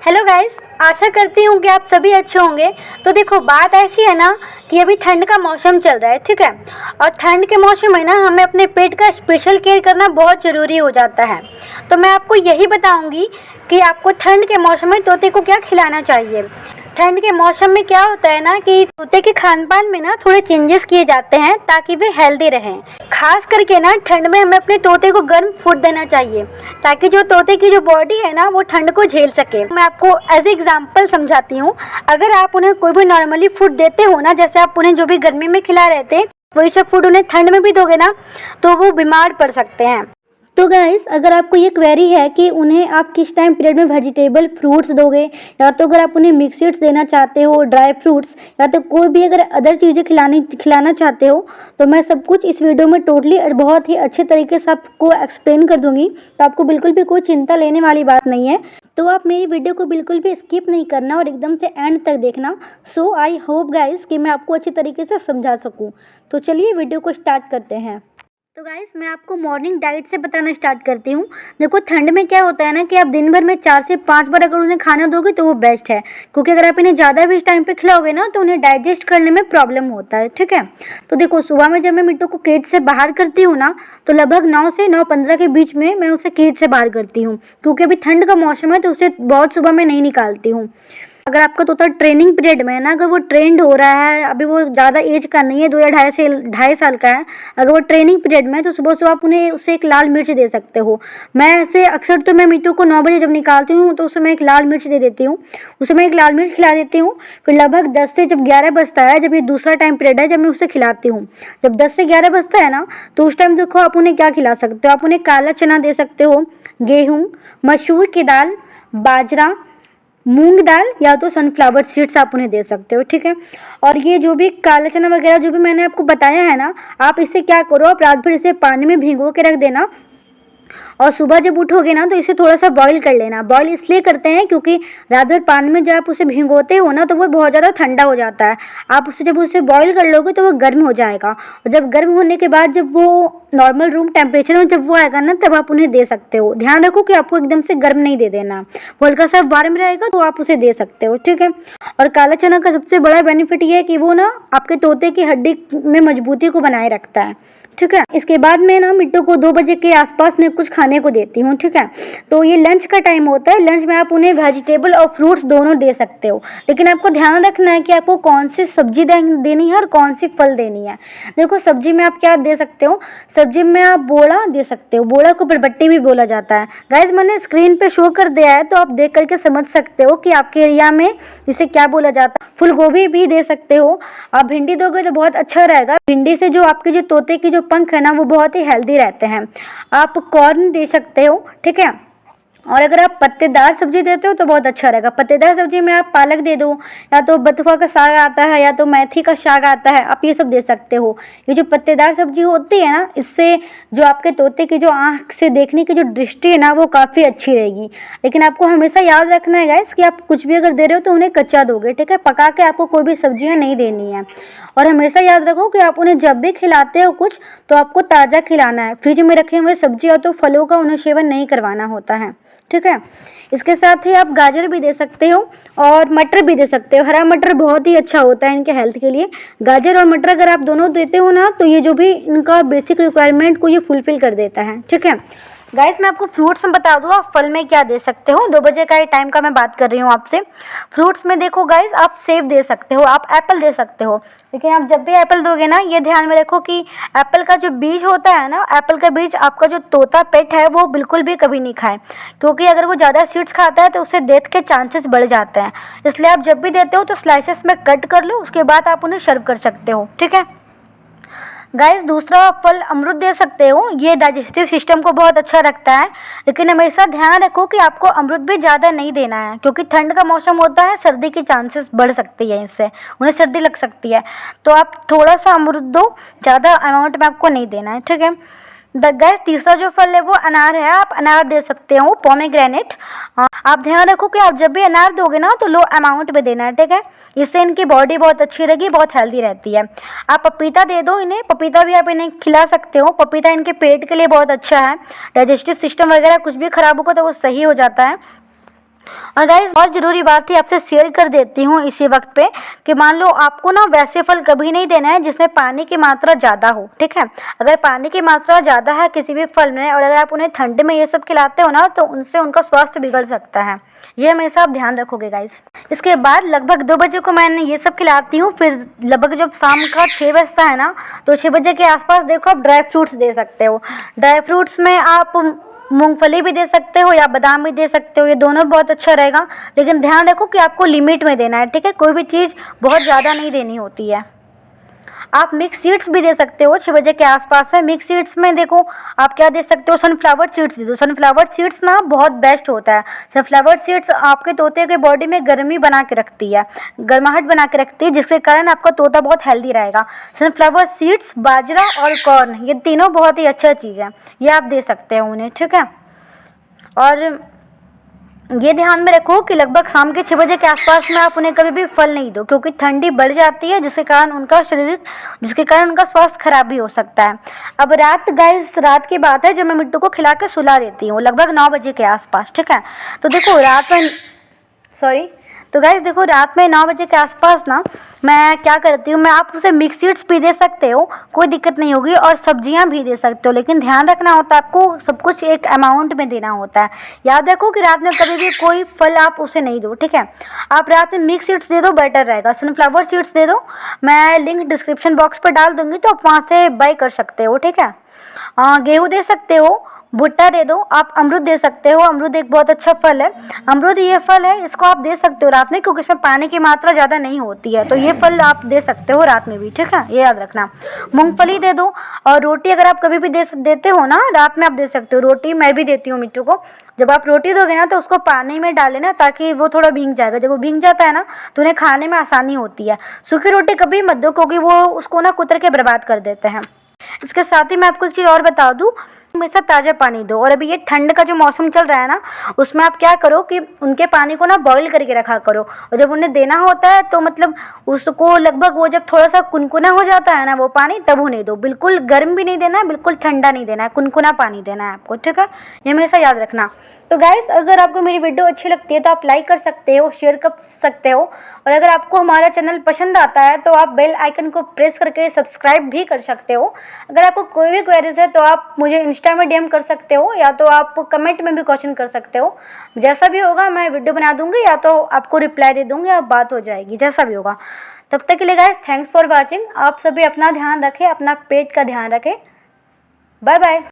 Hello guys, आशा करती हूँ कि आप सभी अच्छे होंगे। तो देखो, बात ऐसी है ना कि अभी ठंड का मौसम चल रहा है, ठीक है। और ठंड के मौसम में ना हमें अपने पेट का स्पेशल केयर करना बहुत ज़रूरी हो जाता है। तो मैं आपको यही बताऊँगी कि आपको ठंड के मौसम में तोते को क्या खिलाना चाहिए। ठंड के मौसम में क्या होता है ना कि तोते के खान पान में ना थोड़े चेंजेस किए जाते हैं ताकि वे हेल्दी रहें। खास करके ना ठंड में हमें अपने तोते को गर्म फूड देना चाहिए ताकि जो तोते की जो बॉडी है ना वो ठंड को झेल सके। मैं आपको एज एग्जांपल समझाती हूँ। अगर आप उन्हें कोई भी नॉर्मली फूड देते हो ना, जैसे आप उन्हें जो भी गर्मी में खिला रहे थे वही सब फूड उन्हें ठंड में भी दोगे ना तो वो बीमार पड़ सकते हैं। तो गाइस, अगर आपको ये क्वेरी है कि उन्हें आप किस टाइम पीरियड में वेजिटेबल फ्रूट्स दोगे, या तो अगर आप उन्हें मिक्सिड्स देना चाहते हो, ड्राई फ्रूट्स, या तो कोई भी अगर अदर चीज़ें खिलाना चाहते हो, तो मैं सब कुछ इस वीडियो में टोटली बहुत ही अच्छे तरीके से आपको एक्सप्लेन कर दूंगी। तो आपको बिल्कुल भी कोई चिंता लेने वाली बात नहीं है। तो आप मेरी वीडियो को बिल्कुल भी स्किप नहीं करना और एकदम से एंड तक देखना। सो आई होप गाइस कि मैं आपको अच्छी तरीके से समझा सकूँ। तो चलिए वीडियो को स्टार्ट करते हैं। तो गाइस, मैं आपको मॉर्निंग डाइट से बताना स्टार्ट करती हूँ। देखो, ठंड में क्या होता है ना कि आप दिन भर में 4 से 5 बार अगर उन्हें खाना दोगे तो वो बेस्ट है, क्योंकि अगर आप इन्हें ज़्यादा भी इस टाइम पे खिलाओगे ना तो उन्हें डाइजेस्ट करने में प्रॉब्लम होता है, ठीक है। तो देखो, सुबह में जब मैं मिट्टू को केज से बाहर करती हूँ ना तो लगभग 9 से 9:15 के बीच में मैं उसे केज से बाहर करती हूँ, क्योंकि अभी ठंड का मौसम है तो उसे बहुत सुबह में नहीं निकालती हूँ। अगर आपका तोता ट्रेनिंग पीरियड में है ना, अगर वो ट्रेंड हो रहा है, अभी वो ज़्यादा एज का नहीं है, 2 या ढाई साल का है, अगर वो ट्रेनिंग पीरियड में है तो सुबह सुबह आप उन्हें उससे एक लाल मिर्च दे सकते हो। मैं ऐसे अक्सर तो मैं मिट्टू को 9 बजे जब निकालती हूँ तो उसमें एक लाल मिर्च दे देती हूँ, उसमें एक लाल मिर्च खिला देती हूँ। फिर लगभग 10 से जब 11 बजता है, जब ये दूसरा टाइम पीरियड है जब मैं उसे खिलाती हूँ, जब 10 से 11 बजता है ना तो उस टाइम देखो आप उन्हें क्या खिला सकते हो। आप उन्हें काला चना दे सकते हो, गेहूँ, मसूर की दाल, बाजरा, मूंग दाल या तो सनफ्लावर सीड्स आप उन्हें दे सकते हो, ठीक है। और ये जो भी काला चना वगैरह जो भी मैंने आपको बताया है ना, आप इसे क्या करो, आप रात भर इसे पानी में भिगो के रख देना और सुबह जब उठोगे ना तो इसे थोड़ा सा बॉईल कर लेना। बॉईल इसलिए करते हैं क्योंकि रात भर पानी में जब आप उसे भिगोते हो ना तो वो बहुत ज़्यादा ठंडा हो जाता है। आप उसे जब उसे बॉईल कर लोगे तो वो गर्म हो जाएगा, और जब गर्म होने के बाद जब वो नॉर्मल रूम टेम्परेचर में जब वो आएगा ना तब आप उन्हें दे सकते हो। ध्यान रखो कि आपको एकदम से गर्म नहीं दे देना, वो हल्का सा वार्म रहेगा तो आप उसे दे सकते हो, ठीक है। और काला चना का सबसे बड़ा बेनिफिट ये है कि वो ना आपके तोते की हड्डी में मजबूती को बनाए रखता है, ठीक है। इसके बाद मैं ना मिट्टू को 2 बजे के आसपास में कुछ खाने को देती हूँ, ठीक है। तो ये लंच का टाइम होता है। लंच में आप उन्हें वेजिटेबल और फ्रूट्स दोनों दे सकते हो, लेकिन आपको ध्यान रखना है कि आपको कौन सी सब्जी देनी है और कौन सी फल देनी है। देखो, सब्जी में आप क्या दे सकते हो, सब्जी में आप बोड़ा दे सकते हो। बोड़ा को बरबट्टी भी बोला जाता है। गाइज, मैंने स्क्रीन पे शो कर दिया है तो आप देख करके समझ सकते हो कि आपके एरिया में इसे क्या बोला जाता है। फूल गोभी भी दे सकते हो। आप भिंडी दोगे तो बहुत अच्छा रहेगा। भिंडी से जो आपके जो तोते की जो पंख है ना वो बहुत ही हेल्दी रहते हैं। आप कॉर्न दे सकते हो, ठीक है। और अगर आप पत्तेदार सब्जी देते हो तो बहुत अच्छा रहेगा। पत्तेदार सब्जी में आप पालक दे दो, या तो बथुआ का साग आता है या तो मेथी का साग आता है, आप ये सब दे सकते हो। ये जो पत्तेदार सब्जी होती है ना, इससे जो आपके तोते की जो आँख से देखने की जो दृष्टि है ना वो काफ़ी अच्छी रहेगी। लेकिन आपको हमेशा याद रखना है गाइस कि आप कुछ भी अगर दे रहे हो तो उन्हें कच्चा दोगे, ठीक है। पका के आपको कोई भी सब्जियाँ नहीं देनी है। और हमेशा याद रखो कि आप उन्हें जब भी खिलाते हो कुछ तो आपको ताज़ा खिलाना है। फ्रिज में रखे हुए सब्जी और तो फलों का उन्हें सेवन नहीं करवाना होता है, ठीक है। इसके साथ ही आप गाजर भी दे सकते हो और मटर भी दे सकते हो। हरा मटर बहुत ही अच्छा होता है इनके हेल्थ के लिए। गाजर और मटर अगर आप दोनों देते हो ना तो ये जो भी इनका बेसिक रिक्वायरमेंट को ये फुलफिल कर देता है, ठीक है। गाइस, मैं आपको फ्रूट्स में बता दूँ आप फल में क्या दे सकते हो। 2 बजे का ही टाइम का मैं बात कर रही हूँ आपसे। फ्रूट्स में देखो गाइस, आप सेब दे सकते हो, आप एप्पल दे सकते हो। लेकिन आप जब भी एप्पल दोगे ना ये ध्यान में रखो कि एप्पल का जो बीज होता है ना, एप्पल का बीज आपका जो तोता पेट है वो बिल्कुल भी कभी नहीं खाए, क्योंकि अगर वो ज़्यादा सीड्स खाता है तो उससे डेथ के चांसेस बढ़ जाते हैं। इसलिए आप जब भी देते हो तो स्लाइसेस में कट कर लो, उसके बाद आप उन्हें सर्व कर सकते हो, ठीक है। गाइस, दूसरा फल अमरूद दे सकते हो। ये डाइजेस्टिव सिस्टम को बहुत अच्छा रखता है, लेकिन हमेशा ध्यान रखो कि आपको अमरूद भी ज़्यादा नहीं देना है, क्योंकि ठंड का मौसम होता है, सर्दी की चांसेस बढ़ सकती है, इससे उन्हें सर्दी लग सकती है। तो आप थोड़ा सा अमरूद दो, ज़्यादा अमाउंट में आपको नहीं देना है, ठीक है। गाइस, तीसरा जो फल है वो अनार है। आप अनार दे सकते हो, पोमेग्रेनेट। आप ध्यान रखो कि आप जब भी अनार दोगे ना तो लो अमाउंट में देना है, ठीक है। इससे इनकी बॉडी बहुत अच्छी रहेगी, बहुत हेल्दी रहती है। आप पपीता दे दो इन्हें, पपीता भी आप इन्हें खिला सकते हो। पपीता इनके पेट के लिए बहुत अच्छा है। डाइजेस्टिव सिस्टम वगैरह कुछ भी खराब होगा तो वो सही हो जाता है। और गाइस और ज़रूरी बात ही आपसे शेयर कर देती हूँ इसी वक्त पे कि मान लो आपको ना वैसे फल कभी नहीं देना है जिसमें पानी की मात्रा ज़्यादा हो, ठीक है। अगर पानी की मात्रा ज़्यादा है किसी भी फल में और अगर आप उन्हें ठंड में ये सब खिलाते हो ना तो उनसे उनका स्वास्थ्य बिगड़ सकता है। ये हमेशा आप ध्यान रखोगे गाइस। इसके बाद लगभग 2 बजे को मैंने ये सब खिलाती हूँ। फिर लगभग जब शाम का 6 बजता है ना तो 6 बजे के आसपास देखो आप ड्राई फ्रूट्स दे सकते हो। ड्राई फ्रूट्स में आप मूंगफली भी दे सकते हो या बादाम भी दे सकते हो, ये दोनों बहुत अच्छा रहेगा। लेकिन ध्यान रखो कि आपको लिमिट में देना है, ठीक है। कोई भी चीज़ बहुत ज़्यादा नहीं देनी होती है। आप मिक्स सीड्स भी दे सकते हो 6 बजे के आसपास में। मिक्स सीड्स में देखो आप क्या दे सकते हो, सनफ्लावर सीड्स दे दो। सनफ्लावर सीड्स ना बहुत बेस्ट होता है। सनफ्लावर सीड्स आपके तोते के बॉडी में गर्मी बना के रखती है, गर्माहट बना के रखती है, जिसके कारण आपका तोता बहुत हेल्दी रहेगा। सनफ्लावर सीड्स, बाजरा और कॉर्न, ये तीनों बहुत ही अच्छा चीज़ है, ये आप दे सकते हो उन्हें, ठीक है। और ये ध्यान में रखो कि लगभग शाम के 6 बजे के आसपास में आप उन्हें कभी भी फल नहीं दो, क्योंकि ठंडी बढ़ जाती है जिसके कारण उनका स्वास्थ्य खराब भी हो सकता है। अब रात की बात है जब मैं मिट्टू को खिला के सुला देती हूँ लगभग 9 बजे के आसपास, ठीक है। तो देखो रात में 9 बजे के आसपास ना मैं क्या करती हूँ, मैं आप उसे मिक्स सीड्स भी दे सकते हो, कोई दिक्कत नहीं होगी, और सब्जियाँ भी दे सकते हो। लेकिन ध्यान रखना होता है आपको सब कुछ एक अमाउंट में देना होता है। याद रखो कि रात में कभी भी कोई फल आप उसे नहीं दो, ठीक है। आप रात में मिक्स सीड्स दे दो, बेटर रहेगा। सनफ्लावर सीड्स दे दो, मैं लिंक डिस्क्रिप्शन बॉक्स पर डाल दूँगी तो आप वहाँ से बाय कर सकते हो, ठीक है। गेहूँ दे सकते हो, भुट्टा दे दो, आप अमरूद दे सकते हो। अमरूद एक बहुत अच्छा फल है। अमरूद ये फल है, इसको आप दे सकते हो रात में, क्योंकि इसमें पानी की मात्रा ज़्यादा नहीं होती है, तो ये फल आप दे सकते हो रात में भी, ठीक है, ये याद रखना। मूंगफली दे दो, और रोटी अगर आप कभी भी देते हो ना रात में आप दे सकते हो। रोटी मैं भी देती हूँ मिट्टू को। जब आप रोटी दोगे ना तो उसको पानी में डाल लेना ताकि वो थोड़ा भीग जाएगा। जब वो भीग जाता है ना तो उन्हें खाने में आसानी होती है। सूखी रोटी कभी मत दो, क्योंकि वो उसको ना कुतर के बर्बाद कर देते हैं। इसके साथ ही मैं आपको एक चीज़ और बता दूँ, हमेशा ताज़ा पानी दो। और अभी ये ठंड का जो मौसम चल रहा है ना उसमें आप क्या करो कि उनके पानी को ना बॉईल करके रखा करो, और जब उन्हें देना होता है तो मतलब उसको लगभग वो जब थोड़ा सा कुनकुना हो जाता है ना वो पानी, तब उन्हें दो। बिल्कुल गर्म भी नहीं देना है, बिल्कुल ठंडा नहीं देना है, कुनकुना पानी देना है आपको, ठीक है। ये हमेशा याद रखना। तो गाइस अगर आपको मेरी वीडियो अच्छी लगती है तो आप लाइक कर सकते हो, शेयर कर सकते हो, और अगर आपको हमारा चैनल पसंद आता है तो आप बेल आइकन को प्रेस करके सब्सक्राइब भी कर सकते हो। अगर आपको कोई भी क्वेरीज है तो आप मुझे इंस्टा में डीएम कर सकते हो, या तो आप कमेंट में भी क्वेश्चन कर सकते हो। जैसा भी होगा मैं वीडियो बना दूंगी, या तो आपको रिप्लाई दे दूंगी, या बात हो जाएगी, जैसा भी होगा। तब तक के लिए गाइस थैंक्स फॉर वॉचिंग। आप सभी अपना ध्यान रखें, अपना पेट का ध्यान रखें। Bye bye.